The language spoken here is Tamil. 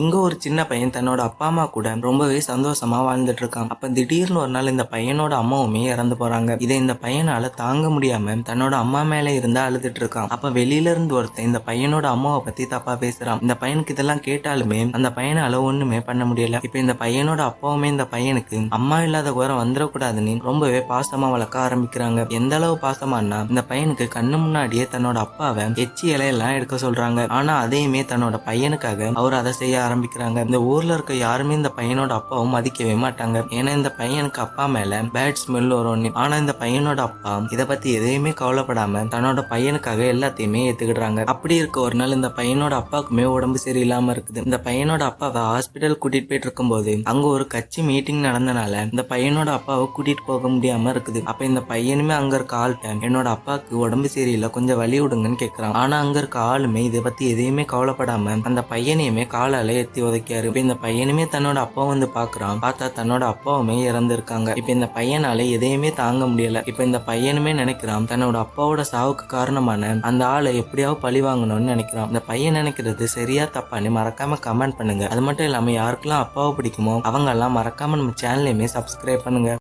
இங்க ஒரு சின்ன பையன் தன்னோட அப்பா அம்மா கூட ரொம்பவே சந்தோஷமா வாழ்ந்துட்டு இருக்கான். அப்ப திடீர்னு ஒரு நாள் இந்த பையனோட அம்மாவுமே இறந்து போறாங்க. இதை இந்த பையனால தாங்க முடியாம தன்னோட அம்மா மேல இருந்து அழுதுட்டு இருக்கான். அப்ப வெளியில இருந்து ஒருத்தன் இந்த பையனோட அம்மாவை பத்தி தப்பா பேசுறான். இந்த பையனுக்கு இதெல்லாம் கேட்டாலுமே அந்த பையனால ஒண்ணுமே பண்ண முடியல. இப்ப இந்த பையனோட அப்பாவுமே இந்த பையனுக்கு அம்மா இல்லாத குறை வந்துடக்கூடாதுன்னு ரொம்பவே பாசமா வளர்க்க ஆரம்பிக்கிறாங்க. எந்த அளவு பாசமானா இந்த பையனுக்கு கண்ணு முன்னாடியே தன்னோட அப்பாவை எச்சி இலையெல்லாம் எடுக்க சொல்றாங்க. ஆனா அதையுமே தன்னோட பையனுக்காக அவர் அதை செய்ய ஆரம்பிக்கிறாங்க. இந்த ஊர்ல இருக்க யாருமே இந்த பையனோட அப்பாவும் மதிக்கவே மாட்டாங்க. ஏன்னா இந்த பையனுக்கு அப்பா மேல பேட் ஸ்மெல் வரும்னு. ஆனா இந்த பையனோட அப்பா இதை பத்தி எதையுமே கவலைப்படாம தன்னோட பையனுக்காக எல்லாத்தையுமே ஏத்துக்கிடுறாங்க. அப்படி இருக்க ஒரு நாள் இந்த பையனோட அப்பாவுக்குமே உடம்பு சரியில்லாம இருக்குது. இந்த பையனோட அப்பாவை ஹாஸ்பிட்டல் கூட்டிட்டு போயிட்டு இருக்கும்போது அங்க ஒரு கட்சி மீட்டிங் நடந்தனால இந்த பையனோட அப்பாவை கூட்டிட்டு போக முடியாம இருக்குது. அப்ப இந்த பையனுமே அங்க இருக்க ஆள்கிட்ட என்னோட அப்பாவுக்கு உடம்பு சரியில்லை, கொஞ்சம் வழி விடுங்கன்னு கேட்கிறான். ஆனா அங்க இருக்க ஆளுமே இதை பத்தி எதையுமே கவலைப்படாம அந்த பையனையுமே காலால எத்தி உதைக்காரு. இப்ப இந்த பையனுமே தன்னோட அப்பா வந்து பாக்குறான். பார்த்தா தன்னோட அப்பாவுமே இறந்திருக்காங்க. இப்ப இந்த பையனால எதையுமே தாங்க முடியல. இப்ப இந்த பையனுமே நினைக்கிறான் தன்னோட அப்பாவோட சாவுக்கு காரணமான அந்த ஆளை எப்படியாவது பழி வாங்கணும்னு நினைக்கிறான். இந்த பையன் நினைக்கிறது சரியா தப்பான்னு மறக்காம கமெண்ட் பண்ணுங்க. அது மட்டும் இல்லாம யாருக்கெல்லாம் அப்பாவை பிடிக்குமோ அவங்க எல்லாம் மறக்காம நம்ம சேனலையுமே சப்ஸ்கிரைப் பண்ணுங்க.